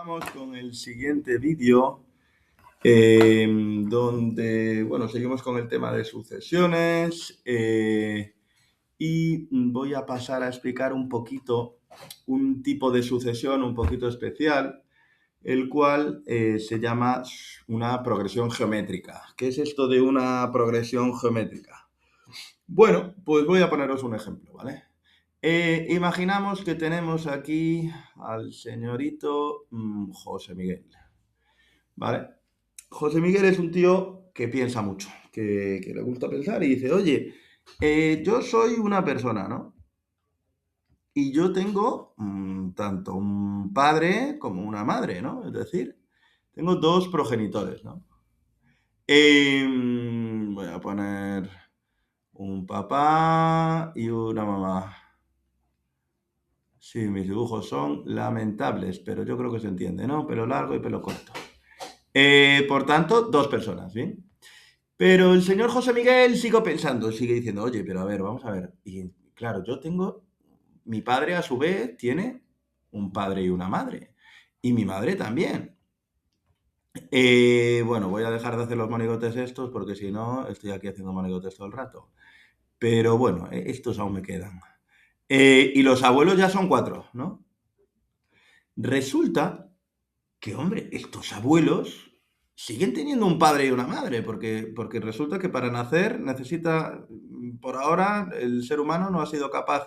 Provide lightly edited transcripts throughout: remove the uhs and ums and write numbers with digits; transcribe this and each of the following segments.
Vamos con el siguiente vídeo, donde, bueno, seguimos con el tema de sucesiones y voy a pasar a explicar un poquito un tipo de sucesión un poquito especial, el cual se llama una progresión geométrica. ¿Qué es esto de una progresión geométrica? Bueno, pues voy a poneros un ejemplo, ¿vale? Imaginamos que tenemos aquí al señorito José Miguel, ¿vale? José Miguel es un tío que piensa mucho, que le gusta pensar y dice, oye, yo soy una persona, ¿no? Y yo tengo tanto un padre como una madre, ¿no? Es decir, tengo dos progenitores, ¿no? Voy a poner un papá y una mamá. Sí, mis dibujos son lamentables, pero yo creo que se entiende, ¿no? Pelo largo y pelo corto. Por tanto, dos personas, ¿bien? Pero el señor José Miguel sigue pensando, sigue diciendo, oye, pero a ver, vamos a ver. Y claro, yo tengo, mi padre a su vez tiene un padre y una madre. Y mi madre también. Bueno, voy a dejar de hacer los monigotes estos porque si no, estoy aquí haciendo monigotes todo el rato. Pero bueno, estos aún me quedan. Y los abuelos ya son cuatro, ¿no? Resulta que, hombre, estos abuelos siguen teniendo un padre y una madre, porque resulta que para nacer necesita, por ahora, el ser humano no ha sido capaz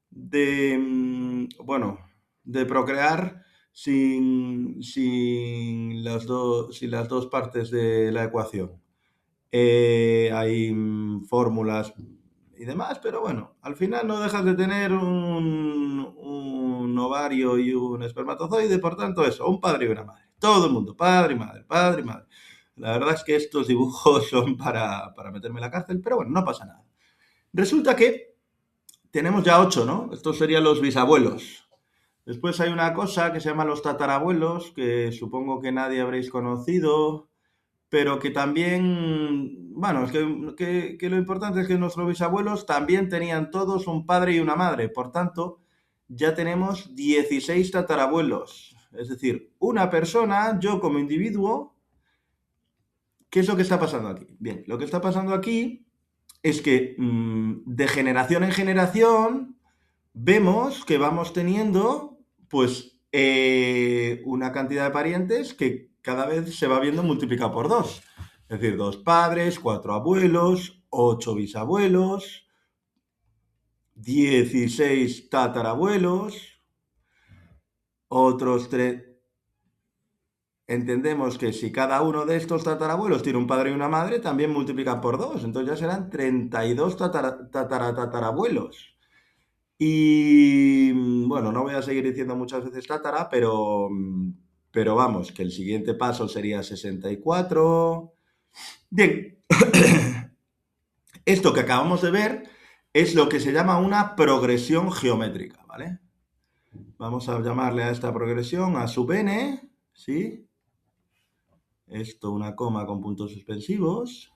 de, bueno, de procrear sin sin las dos partes de la ecuación. Hay fórmulas y demás, pero bueno, al final no dejas de tener un ovario y un espermatozoide, por tanto eso, un padre y una madre. Todo el mundo, padre y madre, padre y madre. La verdad es que estos dibujos son para meterme en la cárcel, pero bueno, no pasa nada. Resulta que tenemos ya ocho, ¿no? Estos serían los bisabuelos. Después hay una cosa que se llama los tatarabuelos, que supongo que nadie habréis conocido, pero que también, bueno, es que lo importante es que nuestros bisabuelos también tenían todos un padre y una madre. Por tanto, ya tenemos 16 tatarabuelos. Es decir, una persona, yo como individuo, ¿qué es lo que está pasando aquí? Bien, lo que está pasando aquí es que de generación en generación vemos que vamos teniendo, pues, una cantidad de parientes que cada vez se va viendo multiplicado por dos. Es decir, dos padres, cuatro abuelos, ocho bisabuelos, 16 tatarabuelos, otros tres. Entendemos que si cada uno de estos tatarabuelos tiene un padre y una madre, también multiplica por dos. Entonces ya serán 32 tatarabuelos. Y bueno, no voy a seguir diciendo muchas veces tátara, pero vamos, que el siguiente paso sería 64. Bien, esto que acabamos de ver es lo que se llama una progresión geométrica, ¿vale? Vamos a llamarle a esta progresión a sub n, ¿sí? Esto una coma con puntos suspensivos.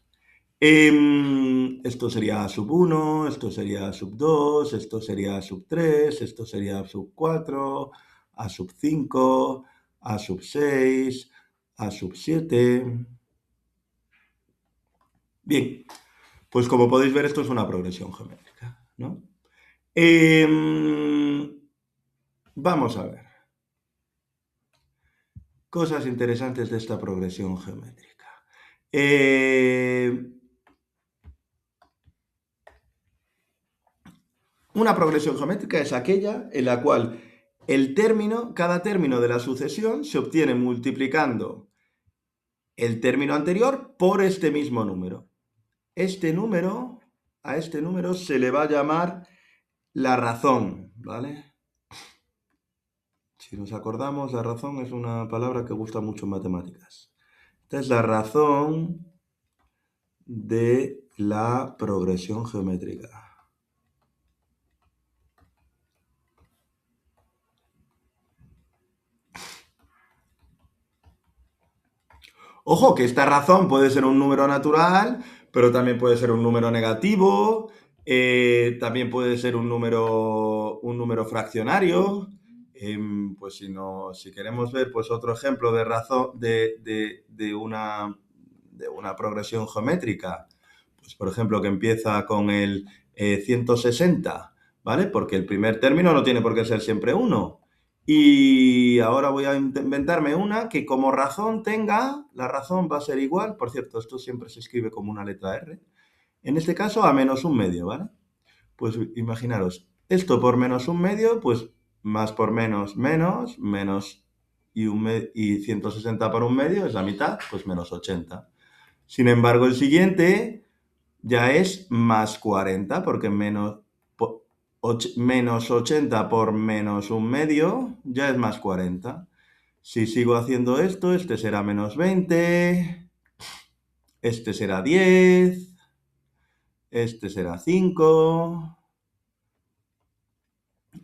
Esto sería A sub 1, esto sería A sub 2, esto sería A sub 3, esto sería A sub 4, A sub 5, A sub 6, A sub 7. Bien, pues como podéis ver, esto es una progresión geométrica, ¿no? Vamos a ver. Cosas interesantes de esta progresión geométrica. Una progresión geométrica es aquella en la cual cada término de la sucesión se obtiene multiplicando el término anterior por este mismo número. A este número se le va a llamar la razón, ¿vale? Si nos acordamos, la razón es una palabra que gusta mucho en matemáticas. Esta es la razón de la progresión geométrica. Ojo, que esta razón puede ser un número natural, pero también puede ser un número negativo, también puede ser un número fraccionario, Pues si queremos ver pues otro ejemplo de razón de una progresión geométrica, pues por ejemplo que empieza con el 160, ¿vale? Porque el primer término no tiene por qué ser siempre 1. Y ahora voy a inventarme una que como razón tenga, la razón va a ser igual, por cierto, esto siempre se escribe como una letra R, en este caso a -1/2, ¿vale? Pues imaginaros, esto por -1/2, pues más por menos, menos, menos y 160 por 1/2 es la mitad, pues -80. Sin embargo, el siguiente ya es más 40, porque menos 80 por -1/2 ya es más 40. Si sigo haciendo esto, este será -20, este será 10, este será 5,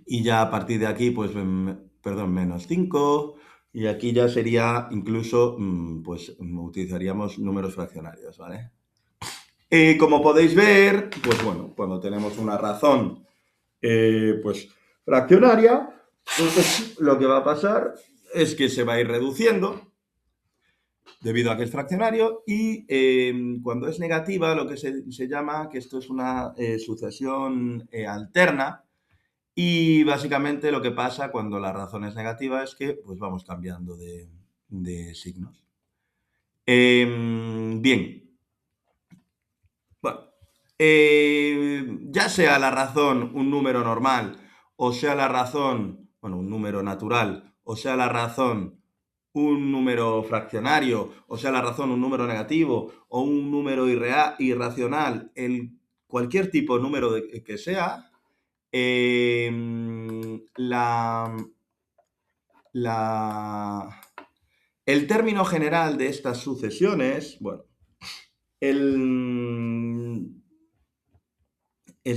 y ya a partir de aquí, pues, perdón, -5, y aquí ya sería incluso, pues, utilizaríamos números fraccionarios, ¿vale? Como podéis ver, pues bueno, cuando tenemos una razón, pues, fraccionaria, pues lo que va a pasar es que se va a ir reduciendo debido a que es fraccionario y cuando es negativa lo que se llama que esto es una sucesión alterna. Y básicamente lo que pasa cuando la razón es negativa es que pues vamos cambiando de signos. Bien, bueno, ya sea la razón un número normal, o sea la razón, bueno, un número natural, o sea la razón un número fraccionario, o sea la razón un número negativo, o un número irracional, cualquier tipo de número que sea, el término general de estas sucesiones, bueno, el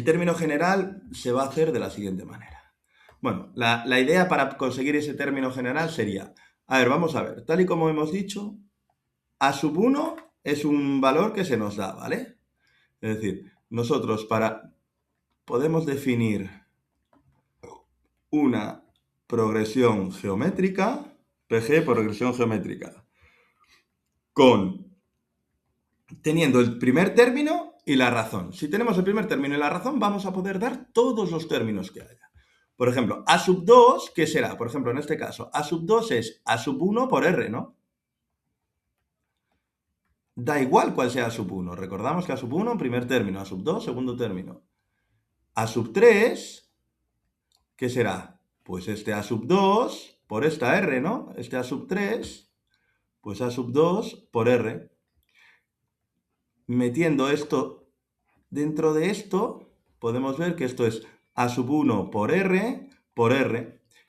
término general se va a hacer de la siguiente manera. Bueno, la idea para conseguir ese término general sería, a ver, vamos a ver, tal y como hemos dicho, A1 es un valor que se nos da, ¿vale? Es decir, nosotros podemos definir una progresión geométrica, PG, progresión geométrica, teniendo el primer término y la razón. Si tenemos el primer término y la razón, vamos a poder dar todos los términos que haya. Por ejemplo, A2, ¿qué será? Por ejemplo, en este caso, A2 es A1 por R, ¿no? Da igual cuál sea A1. Recordamos que A1, primer término, A2, segundo término. A3, ¿qué será? Pues este A2 por esta R, ¿no? Este A3, pues A2 por R. Metiendo esto dentro de esto, podemos ver que esto es A1 por R,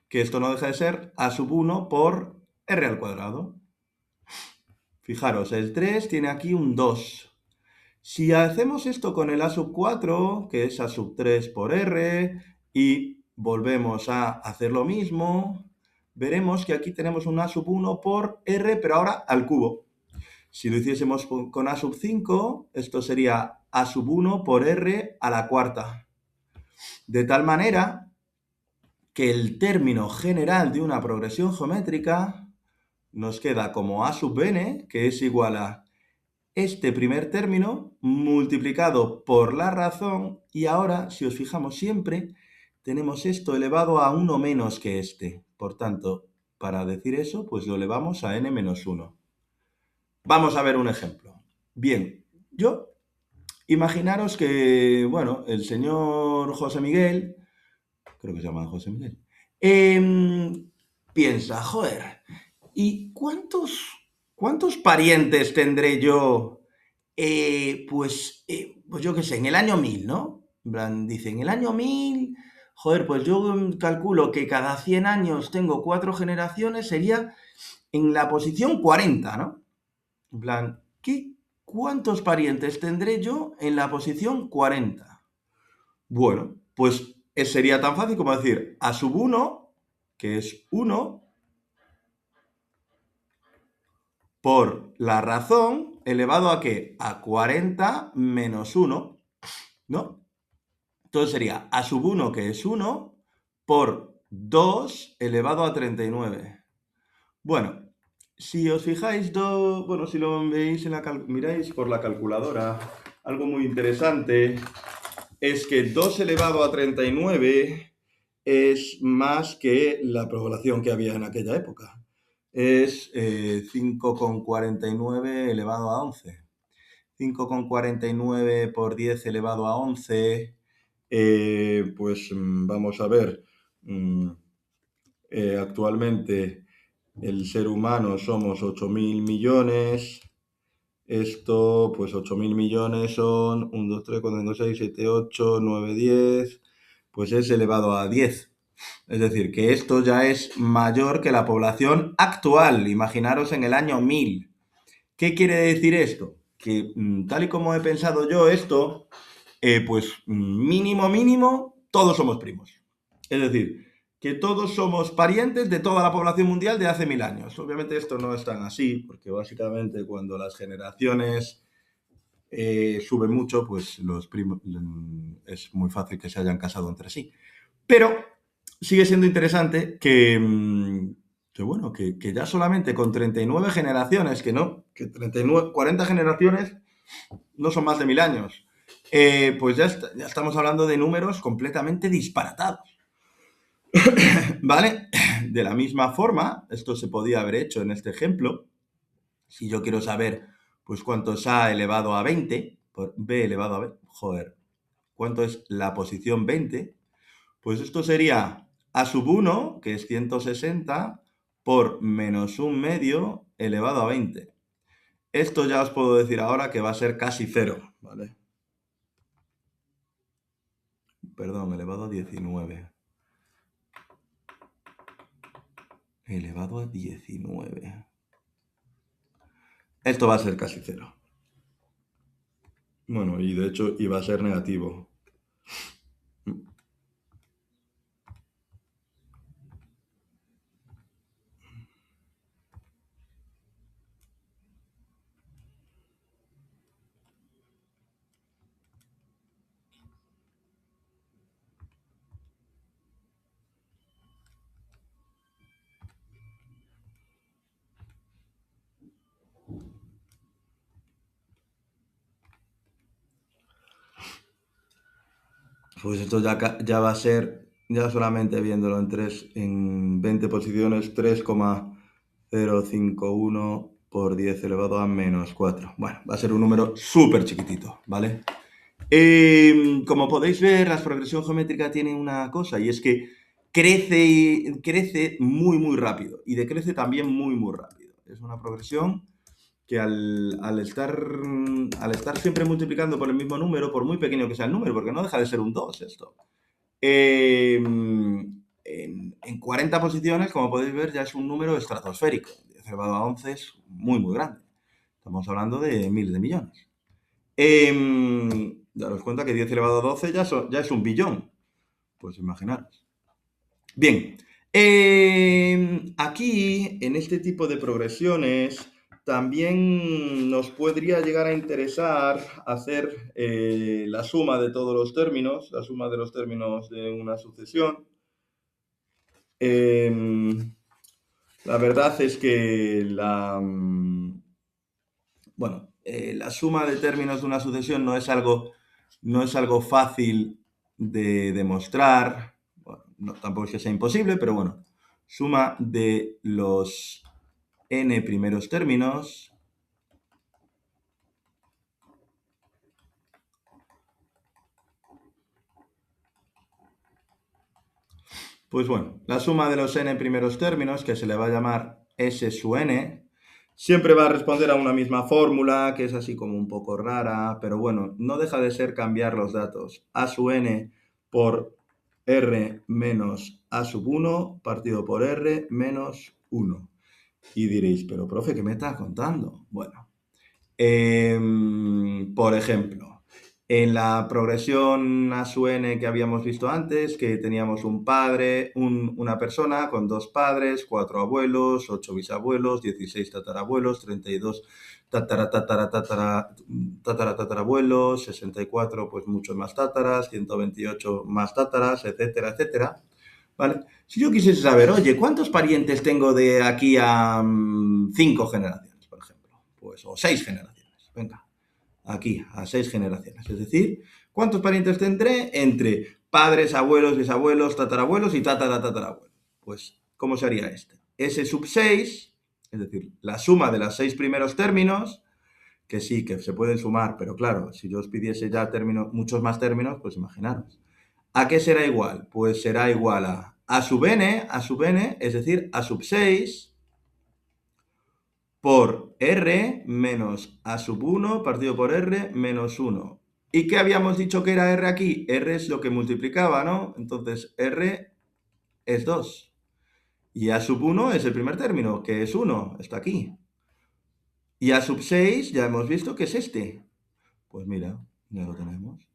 que esto no deja de ser A1 por R al cuadrado. Fijaros, el 3 tiene aquí un 2. Si hacemos esto con el A4, que es A3 por R, y volvemos a hacer lo mismo, veremos que aquí tenemos un A1 por R, pero ahora al cubo. Si lo hiciésemos con A5, esto sería A1 por R a la cuarta. De tal manera que el término general de una progresión geométrica nos queda como A(n), que es igual a este primer término multiplicado por la razón, y ahora, si os fijamos siempre, tenemos esto elevado a 1 menos que este. Por tanto, para decir eso, pues lo elevamos a n menos 1. Vamos a ver un ejemplo. Bien, imaginaros que, bueno, el señor José Miguel, creo que se llama José Miguel, piensa, joder, ¿y cuántos parientes tendré yo? Pues yo qué sé, en el año 1000, ¿no? En plan, dice, en el año 1000, joder, pues yo calculo que cada 100 años tengo 4 generaciones, sería en la posición 40, ¿no? En plan, ¿cuántos parientes tendré yo en la posición 40? Bueno, pues sería tan fácil como decir A1, que es 1, por la razón, elevado a ¿qué? A 40 menos 1, ¿no? Entonces sería A1, que es 1, por 2 elevado a 39. Bueno, si os fijáis, bueno, si lo veis miráis por la calculadora, algo muy interesante es que 2 elevado a 39 es más que la población que había en aquella época. Es 5,49 elevado a 11. 5,49 por 10 elevado a 11, pues vamos a ver, actualmente el ser humano somos 8.000 millones. Esto, pues 8.000 millones son 1, 2, 3, 4, 5, 6, 7, 8, 9, 10, pues es elevado a 10. Es decir, que esto ya es mayor que la población actual. Imaginaros en el año 1000. ¿Qué quiere decir esto? Que tal y como he pensado yo esto, pues mínimo, todos somos primos. Es decir, que todos somos parientes de toda la población mundial de hace 1000 años. Obviamente esto no es tan así, porque básicamente cuando las generaciones suben mucho, pues los primos es muy fácil que se hayan casado entre sí. Pero sigue siendo interesante que ya solamente con 39 generaciones, que 39, 40 generaciones no son más de 1000 años, pues ya estamos hablando de números completamente disparatados. ¿Vale? De la misma forma, esto se podía haber hecho en este ejemplo. Si yo quiero saber, pues, cuánto es A elevado a 20, por B elevado a 20, joder, cuánto es la posición 20, pues esto sería A sub 1, que es 160, por menos un medio elevado a 20. Esto ya os puedo decir ahora que va a ser casi cero, ¿vale? Perdón, elevado a 19. Elevado a 19. Esto va a ser casi cero. Bueno, y de hecho iba a ser negativo. Pues esto ya va a ser, ya solamente viéndolo en 20 posiciones, 3,051 por 10 elevado a menos 4. Bueno, va a ser un número súper chiquitito, ¿vale? Como podéis ver, la progresión geométrica tiene una cosa, y es que crece muy rápido, y decrece también muy rápido. Es una progresión que al estar siempre multiplicando por el mismo número, por muy pequeño que sea el número, porque no deja de ser un 2 esto, en 40 posiciones, como podéis ver, ya es un número estratosférico. 10 elevado a 11 es muy grande. Estamos hablando de miles de millones. Daros cuenta que 10 elevado a 12 ya es un billón. Pues imaginaros. Bien, aquí, en este tipo de progresiones, también nos podría llegar a interesar hacer la suma de todos los términos, la suma de los términos de una sucesión. La verdad es que la suma de términos de una sucesión no es algo fácil de demostrar. Bueno, tampoco es que sea imposible, pero bueno, suma de los n primeros términos pues bueno, la suma de los n primeros términos, que se le va a llamar s sub n, siempre va a responder a una misma fórmula, que es así como un poco rara, pero bueno, no deja de ser cambiar los datos. A sub n por r menos a sub 1 partido por r menos 1. Y diréis, pero profe, ¿qué me estás contando? Bueno, por ejemplo, en la progresión a su n que habíamos visto antes, que teníamos un padre, una persona con 2 padres, 4 abuelos, 8 bisabuelos, 16 tatarabuelos, 32 tatarabuelos, 64 pues muchos más tátaras, 128 más tátaras, etcétera. ¿vale? Si yo quisiese saber, oye, ¿cuántos parientes tengo de aquí a 5 generaciones, por ejemplo? Pues, o 6 generaciones, venga, aquí, a 6 generaciones. Es decir, ¿cuántos parientes tendré entre padres, abuelos, bisabuelos, tatarabuelos y tatarabuelos? Pues, ¿cómo sería este? S sub 6, es decir, la suma de los 6 primeros términos, que sí, que se pueden sumar, pero claro, si yo os pidiese ya términos, muchos más términos, pues imaginaros. ¿A qué será igual? Pues será igual a sub n, es decir, a sub 6 por R menos A sub 1 partido por R menos 1. ¿Y qué habíamos dicho que era R aquí? R es lo que multiplicaba, ¿no? Entonces R es 2. Y A sub 1 es el primer término, que es 1, está aquí. Y A sub 6 ya hemos visto que es este. Pues mira, ya lo tenemos.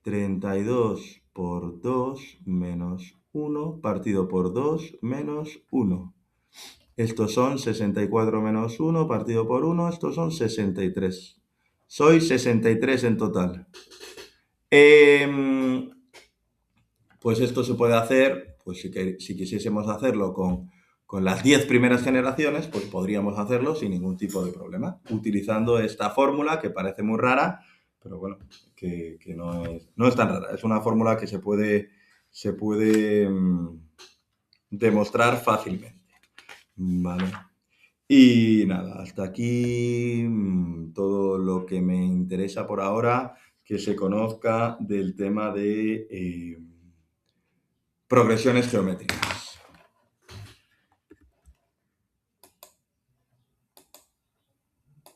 32 por 2 menos 1 partido por 2 menos 1. Estos son 64 menos 1 partido por 1, estos son 63. Soy 63 en total. Pues esto se puede hacer, pues si quisiésemos hacerlo con las 10 primeras generaciones, pues podríamos hacerlo sin ningún tipo de problema, utilizando esta fórmula que parece muy rara, pero bueno, que no es tan rara. Es una fórmula que se puede demostrar fácilmente. Vale. Y nada, hasta aquí todo lo que me interesa por ahora que se conozca del tema de progresiones geométricas.